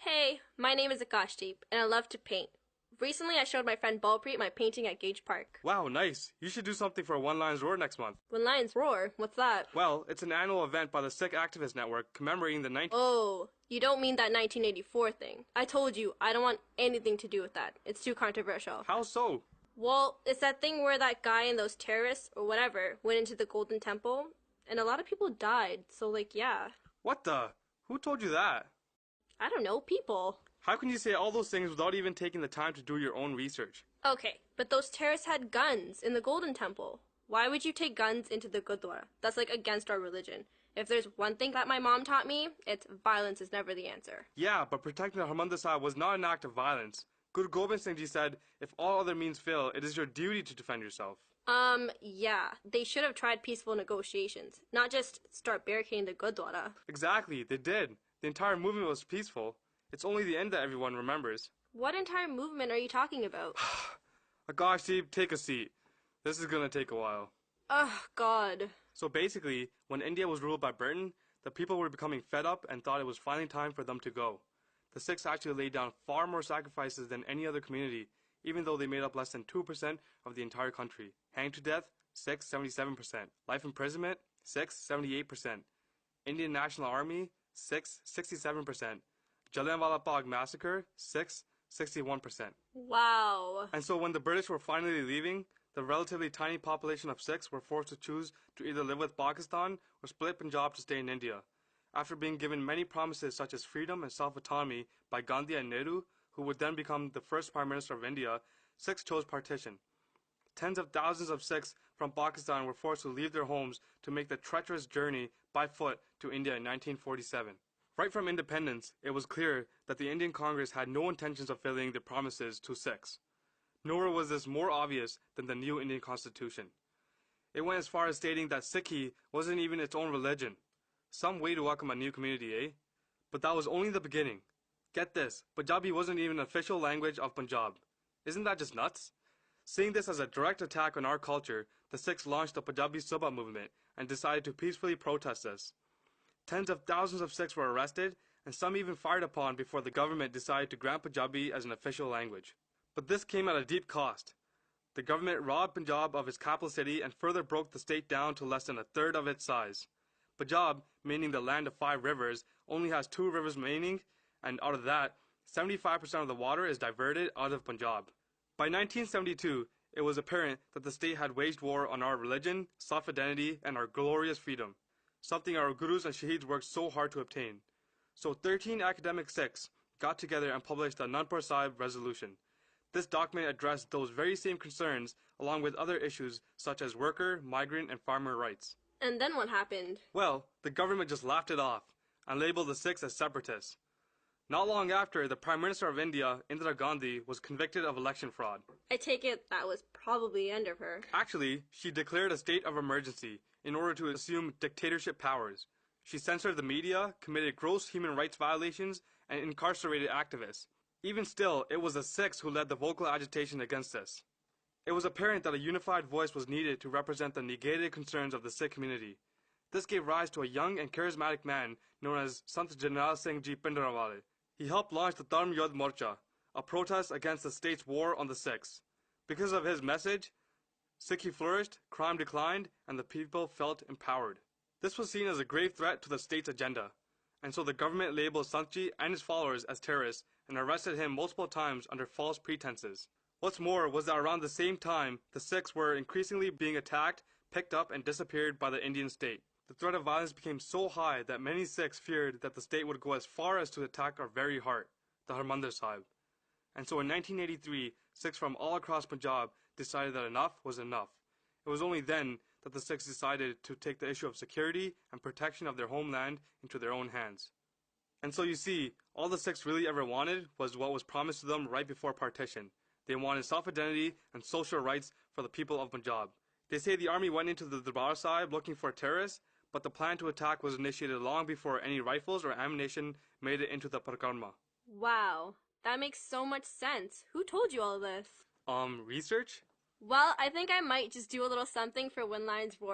Hey, my name is Bcoz, and I love to paint. Recently, I showed my friend Balpreet my painting at Gage Park. Wow, nice. You should do something for One Lions Roar next month. When Lions Roar? What's that? Well, it's an annual event by the Sikh Activist Network commemorating the 19... Oh, you don't mean that 1984 thing. I told you, I don't want anything to do with that. It's too controversial. How so? Well, it's that thing where that guy and those terrorists, or whatever, went into the Golden Temple, and a lot of people died, so yeah. What the? Who told you that? I don't know, people. How can you say all those things without even taking the time to do your own research? Okay, but those terrorists had guns in the Golden Temple. Why would you take guns into the Gurdwara? That's against our religion. If there's one thing that my mom taught me, it's violence is never the answer. Yeah, but protecting the Harmandir Sahib was not an act of violence. Guru Gobind Singh Ji said, if all other means fail, it is your duty to defend yourself. Yeah. They should have tried peaceful negotiations, not just start barricading the Gurdwara. Exactly, they did. The entire movement was peaceful. It's only the end that everyone remembers. What entire movement are you talking about? Bcoz, take a seat. This is gonna take a while. Ugh, God. So basically, when India was ruled by Britain, the people were becoming fed up and thought it was finally time for them to go. The Sikhs actually laid down far more sacrifices than any other community, even though they made up less than 2% of the entire country. Hanged to death, Sikhs 77%. Life imprisonment, Sikhs 78%. Indian National Army, Sikhs 67%. Jallianwala Bagh massacre, Sikhs 61%. Wow. And so when the British were finally leaving, the relatively tiny population of Sikhs were forced to choose to either live with Pakistan or split Punjab to stay in India. After being given many promises such as freedom and self-autonomy by Gandhi and Nehru, who would then become the first Prime Minister of India, Sikhs chose partition. Tens of thousands of Sikhs from Pakistan were forced to leave their homes to make the treacherous journey by foot to India in 1947. Right from independence, it was clear that the Indian Congress had no intentions of fulfilling their promises to Sikhs. Nowhere was this more obvious than the new Indian Constitution. It went as far as stating that Sikhi wasn't even its own religion. Some way to welcome a new community, eh? But that was only the beginning. Get this, Punjabi wasn't even an official language of Punjab. Isn't that just nuts? Seeing this as a direct attack on our culture, the Sikhs launched the Punjabi Subha movement and decided to peacefully protest this. Tens of thousands of Sikhs were arrested, and some even fired upon before the government decided to grant Punjabi as an official language. But this came at a deep cost. The government robbed Punjab of its capital city and further broke the state down to less than a third of its size. Punjab, meaning the land of 5 rivers, only has 2 rivers remaining, and out of that, 75% of the water is diverted out of Punjab. By 1972, it was apparent that the state had waged war on our religion, self-identity, and our glorious freedom, something our gurus and shaheeds worked so hard to obtain. So 13 academic Sikhs got together and published the Anandpur Sahib Resolution. This document addressed those very same concerns along with other issues such as worker, migrant, and farmer rights. And then what happened? Well, the government just laughed it off and labeled the Sikhs as separatists. Not long after, the Prime Minister of India, Indira Gandhi, was convicted of election fraud. I take it that was probably the end of her. Actually, she declared a state of emergency in order to assume dictatorship powers. She censored the media, committed gross human rights violations, and incarcerated activists. Even still, it was the Sikhs who led the vocal agitation against this. It was apparent that a unified voice was needed to represent the negated concerns of the Sikh community. This gave rise to a young and charismatic man known as Sant Jarnail Singh Ji Bhindranwale. He helped launch the Dharm Yudh Morcha, a protest against the state's war on the Sikhs. Because of his message, Sikhi flourished, crime declined, and the people felt empowered. This was seen as a grave threat to the state's agenda, and so the government labeled Santji and his followers as terrorists and arrested him multiple times under false pretenses. What's more was that around the same time, the Sikhs were increasingly being attacked, picked up, and disappeared by the Indian state. The threat of violence became so high that many Sikhs feared that the state would go as far as to attack our very heart, the Harmandir Sahib. And so in 1983, Sikhs from all across Punjab decided that enough was enough. It was only then that the Sikhs decided to take the issue of security and protection of their homeland into their own hands. And so you see, all the Sikhs really ever wanted was what was promised to them right before partition. They wanted self-identity and social rights for the people of Punjab. They say the army went into the Darbar Sahib looking for terrorists, but the plan to attack was initiated long before any rifles or ammunition made it into the Parakrama. Wow, that makes so much sense. Who told you all this? Research? Well, I think I might just do a little something for When Lions Roar.